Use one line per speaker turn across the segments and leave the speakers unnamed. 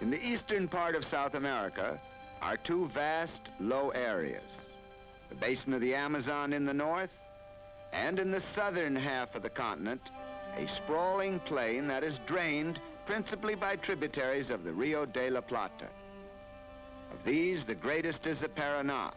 In the eastern part of South America are two vast, low areas. The basin of the Amazon in the north, and in the southern half of the continent, a sprawling plain that is drained principally by tributaries of the Rio de la Plata. Of these, the greatest is the Paraná.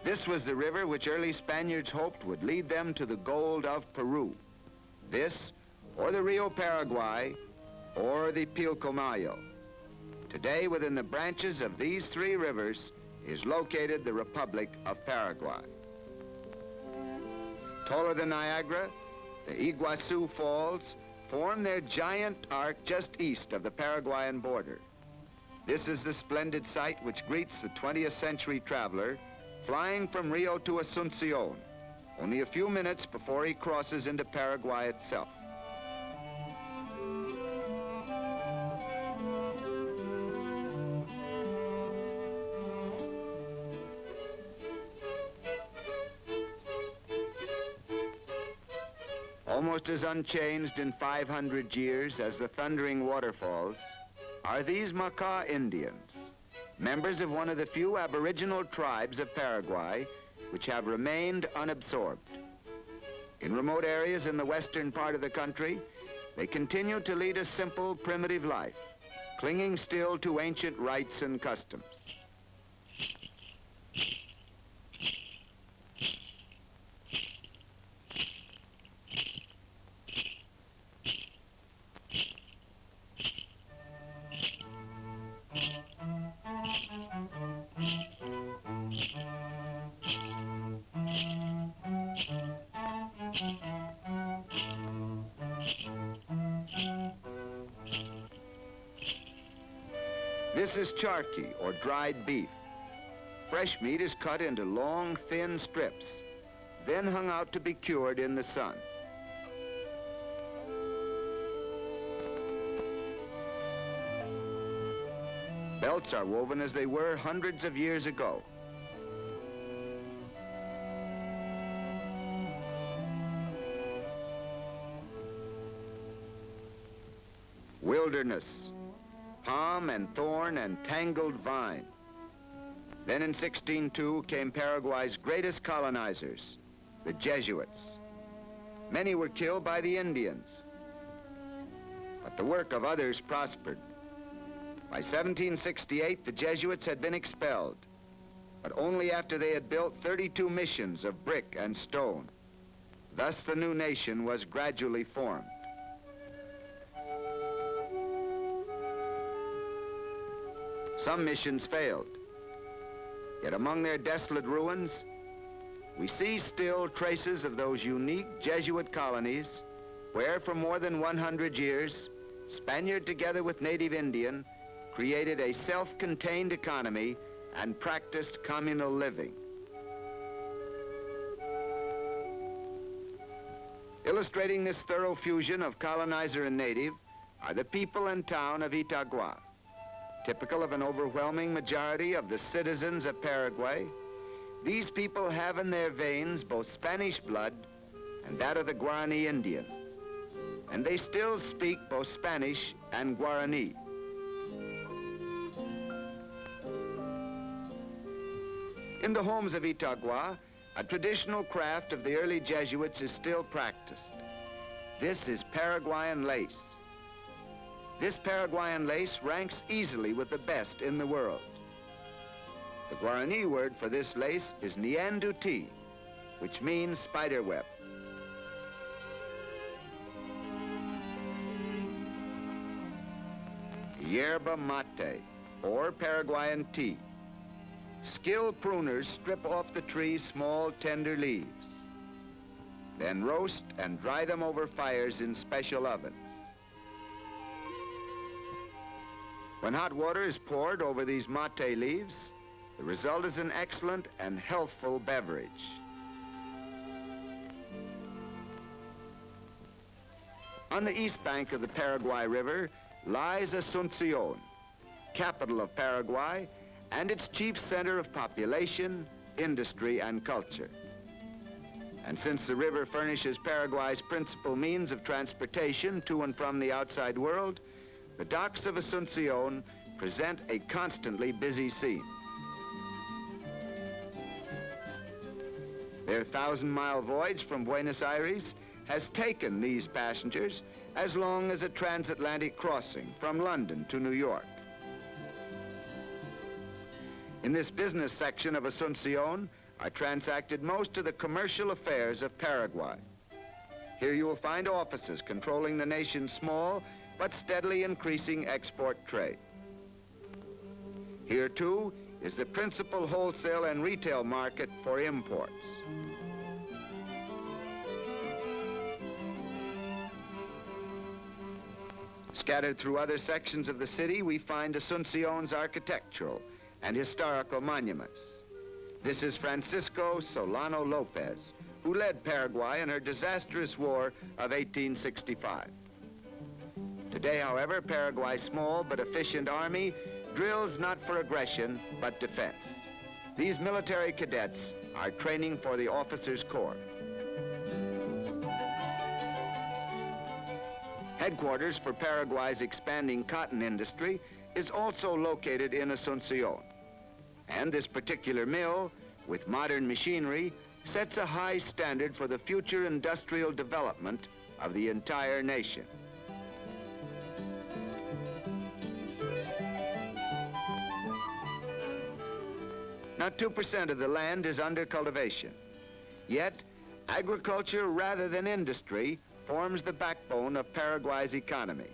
This was the river which early Spaniards hoped would lead them to the gold of Peru. This, or the Rio Paraguay, or the Pilcomayo. Today, within the branches of these three rivers, is located the Republic of Paraguay. Taller than Niagara, the Iguazu Falls form their giant arc just east of the Paraguayan border. This is the splendid sight which greets the 20th century traveler flying from Rio to Asunción, only a few minutes before he crosses into Paraguay itself. Almost as unchanged in 500 years as the thundering waterfalls are these Maca Indians, members of one of the few aboriginal tribes of Paraguay which have remained unabsorbed. In remote areas in the western part of the country, they continue to lead a simple, primitive life, clinging still to ancient rites and customs. This is charqui, or dried beef. Fresh meat is cut into long, thin strips, then hung out to be cured in the sun. Belts are woven as they were hundreds of years ago. Wilderness, palm and thorn and tangled vine. Then in 1602 came Paraguay's greatest colonizers, the Jesuits. Many were killed by the Indians, but the work of others prospered. By 1768, the Jesuits had been expelled, but only after they had built 32 missions of brick and stone. Thus the new nation was gradually formed. Some missions failed, yet among their desolate ruins, we see still traces of those unique Jesuit colonies where for more than 100 years, Spaniard together with native Indian created a self-contained economy and practiced communal living. Illustrating this thorough fusion of colonizer and native are the people and town of Itagua. Typical of an overwhelming majority of the citizens of Paraguay, these people have in their veins both Spanish blood and that of the Guarani Indian, and they still speak both Spanish and Guarani. In the homes of Itagua, a traditional craft of the early Jesuits is still practiced. This is Paraguayan lace. This Paraguayan lace ranks easily with the best in the world. The Guarani word for this lace is nianduti, which means spider web. Yerba mate, or Paraguayan tea. Skilled pruners strip off the tree's small, tender leaves, then roast and dry them over fires in special ovens. When hot water is poured over these mate leaves, the result is an excellent and healthful beverage. On the east bank of the Paraguay River lies Asunción, capital of Paraguay, and its chief center of population, industry, and culture. And since the river furnishes Paraguay's principal means of transportation to and from the outside world, the docks of Asunción present a constantly busy scene. Their 1,000-mile voyage from Buenos Aires has taken these passengers as long as a transatlantic crossing from London to New York. In this business section of Asunción are transacted most of the commercial affairs of Paraguay. Here you will find offices controlling the nation's small but steadily increasing export trade. Here, too, is the principal wholesale and retail market for imports. Scattered through other sections of the city, we find Asunción's architectural and historical monuments. This is Francisco Solano Lopez, who led Paraguay in her disastrous war of 1865. Today, however, Paraguay's small but efficient army drills not for aggression, but defense. These military cadets are training for the officers' corps. Headquarters for Paraguay's expanding cotton industry is also located in Asunción. And this particular mill, with modern machinery, sets a high standard for the future industrial development of the entire nation. Now, 2% of the land is under cultivation. Yet, agriculture rather than industry forms the backbone of Paraguay's economy.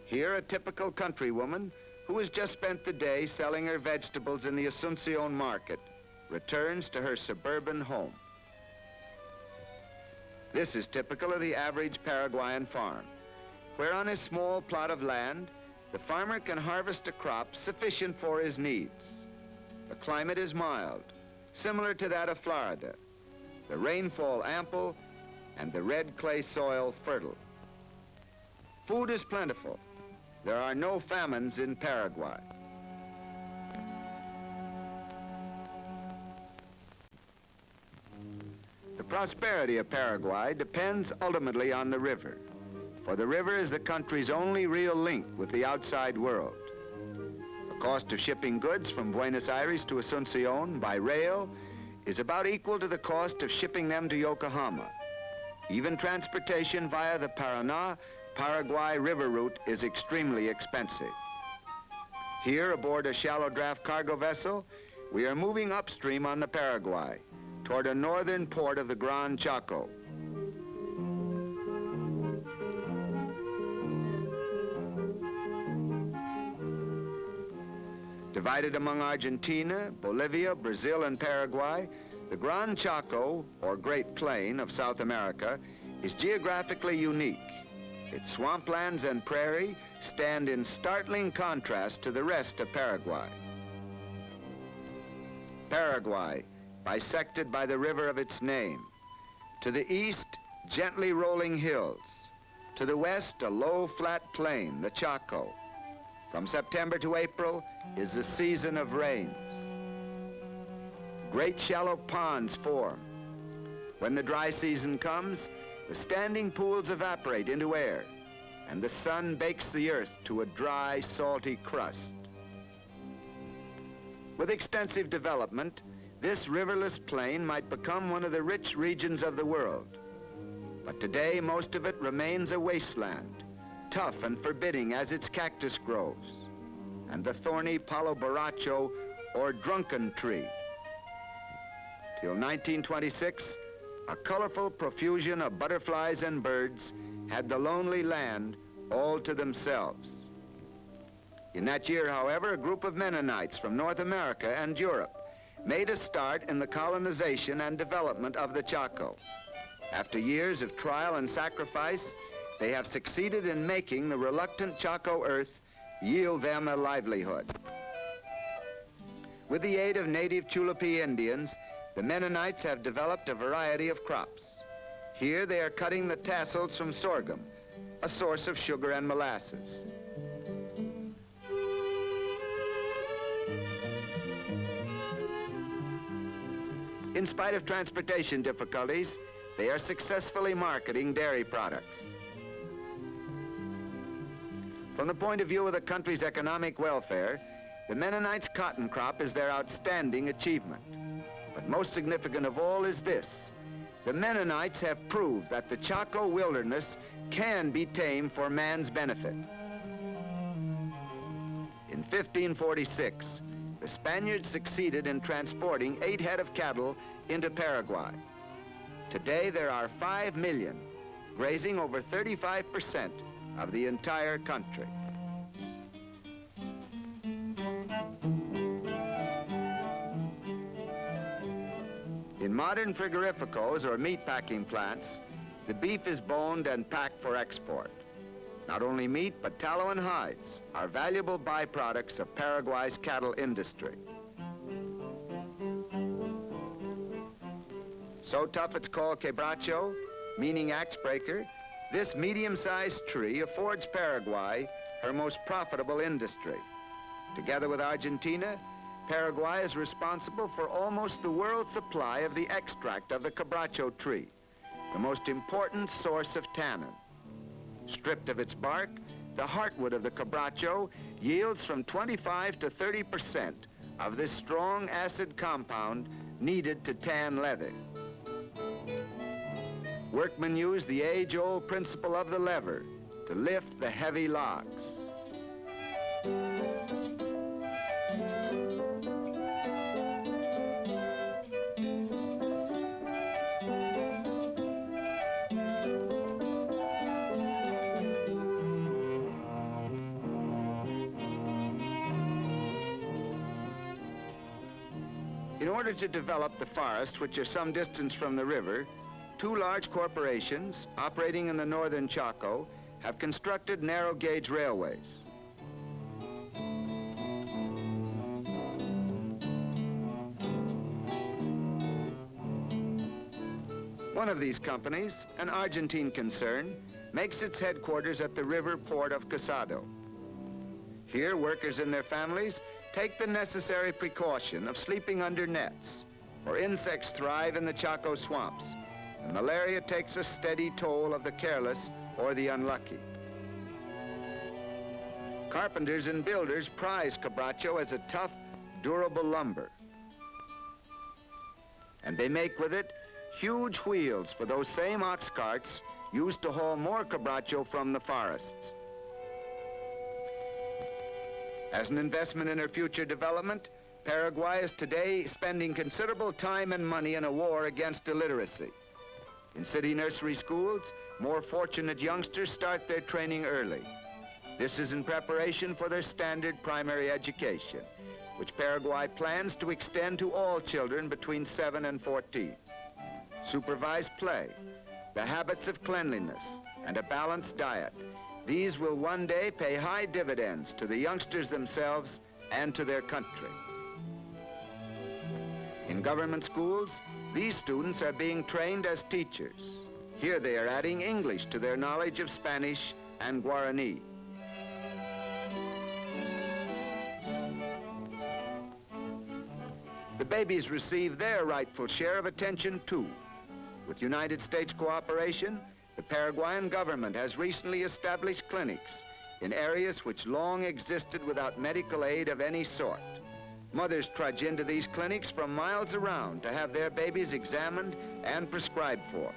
Here, a typical countrywoman who has just spent the day selling her vegetables in the Asunción market returns to her suburban home. This is typical of the average Paraguayan farm, where on a small plot of land, the farmer can harvest a crop sufficient for his needs. The climate is mild, similar to that of Florida, the rainfall ample, and the red clay soil fertile. Food is plentiful. There are no famines in Paraguay. The prosperity of Paraguay depends ultimately on the river, for the river is the country's only real link with the outside world. The cost of shipping goods from Buenos Aires to Asunción by rail is about equal to the cost of shipping them to Yokohama. Even transportation via the Paraná-Paraguay river route is extremely expensive. Here, aboard a shallow draft cargo vessel, we are moving upstream on the Paraguay toward a northern port of the Gran Chaco. Divided among Argentina, Bolivia, Brazil, and Paraguay, the Gran Chaco, or Great Plain of South America, is geographically unique. Its swamplands and prairie stand in startling contrast to the rest of Paraguay. Paraguay, bisected by the river of its name. To the east, gently rolling hills. To the west, a low, flat plain, the Chaco. From September to April is the season of rains. Great shallow ponds form. When the dry season comes, the standing pools evaporate into air, and the sun bakes the earth to a dry, salty crust. With extensive development, this riverless plain might become one of the rich regions of the world. But today, most of it remains a wasteland, tough and forbidding as its cactus groves, and the thorny palo borracho, or drunken tree. Till 1926, a colorful profusion of butterflies and birds had the lonely land all to themselves. In that year, however, a group of Mennonites from North America and Europe made a start in the colonization and development of the Chaco. After years of trial and sacrifice, they have succeeded in making the reluctant Chaco earth yield them a livelihood. With the aid of native Chulupi Indians, the Mennonites have developed a variety of crops. Here they are cutting the tassels from sorghum, a source of sugar and molasses. In spite of transportation difficulties, they are successfully marketing dairy products. From the point of view of the country's economic welfare, the Mennonites' cotton crop is their outstanding achievement. But most significant of all is this: the Mennonites have proved that the Chaco wilderness can be tamed for man's benefit. In 1546, the Spaniards succeeded in transporting 8 head of cattle into Paraguay. Today, there are 5 million, grazing over 35% of the entire country. In modern frigorificos or meat-packing plants, the beef is boned and packed for export. Not only meat, but tallow and hides are valuable byproducts of Paraguay's cattle industry. So tough it's called quebracho, meaning axe breaker, this medium-sized tree affords Paraguay her most profitable industry. Together with Argentina, Paraguay is responsible for almost the world's supply of the extract of the quebracho tree, the most important source of tannin. Stripped of its bark, the heartwood of the quebracho yields from 25 to 30% of this strong acid compound needed to tan leather. Workmen use the age-old principle of the lever to lift the heavy logs. In order to develop the forests, which are some distance from the river, 2 large corporations operating in the northern Chaco have constructed narrow-gauge railways. One of these companies, an Argentine concern, makes its headquarters at the river port of Casado. Here, workers and their families take the necessary precaution of sleeping under nets, for insects thrive in the Chaco swamps, and malaria takes a steady toll of the careless or the unlucky. Carpenters and builders prize quebracho as a tough, durable lumber. And they make with it huge wheels for those same ox carts used to haul more quebracho from the forests. As an investment in her future development, Paraguay is today spending considerable time and money in a war against illiteracy. In city nursery schools, more fortunate youngsters start their training early. This is in preparation for their standard primary education, which Paraguay plans to extend to all children between 7 and 14. Supervised play, the habits of cleanliness, and a balanced diet. These will one day pay high dividends to the youngsters themselves and to their country. In government schools, these students are being trained as teachers. Here they are adding English to their knowledge of Spanish and Guarani. The babies receive their rightful share of attention too. With United States cooperation, the Paraguayan government has recently established clinics in areas which long existed without medical aid of any sort. Mothers trudge into these clinics from miles around to have their babies examined and prescribed for.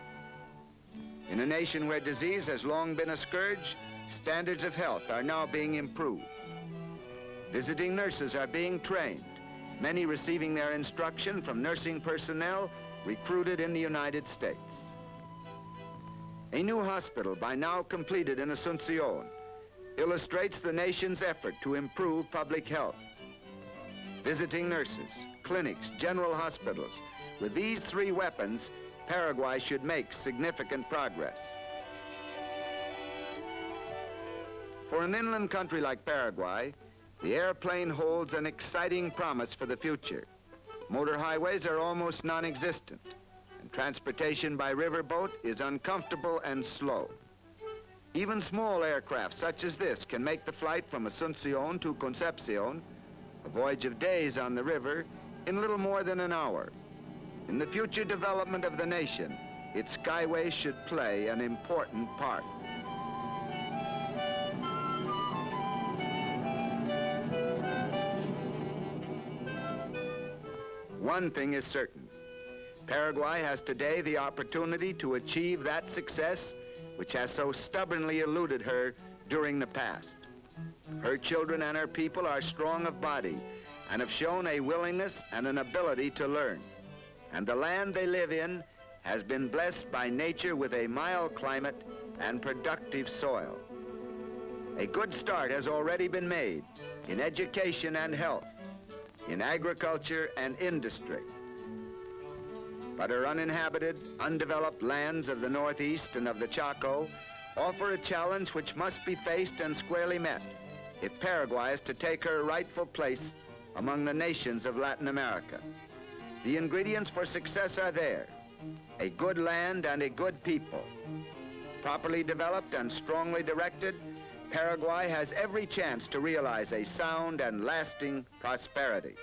In a nation where disease has long been a scourge, standards of health are now being improved. Visiting nurses are being trained, many receiving their instruction from nursing personnel recruited in the United States. A new hospital, by now completed in Asuncion, illustrates the nation's effort to improve public health. Visiting nurses, clinics, general hospitals. With these 3 weapons, Paraguay should make significant progress. For an inland country like Paraguay, the airplane holds an exciting promise for the future. Motor highways are almost non-existent, and transportation by riverboat is uncomfortable and slow. Even small aircraft such as this can make the flight from Asuncion to Concepcion, a voyage of days on the river, in little more than an hour. In the future development of the nation, its skyways should play an important part. One thing is certain. Paraguay has today the opportunity to achieve that success which has so stubbornly eluded her during the past. Her children and her people are strong of body and have shown a willingness and an ability to learn. And the land they live in has been blessed by nature with a mild climate and productive soil. A good start has already been made in education and health, in agriculture and industry. But her uninhabited, undeveloped lands of the Northeast and of the Chaco offer a challenge which must be faced and squarely met if Paraguay is to take her rightful place among the nations of Latin America. The ingredients for success are there: a good land and a good people. Properly developed and strongly directed, Paraguay has every chance to realize a sound and lasting prosperity.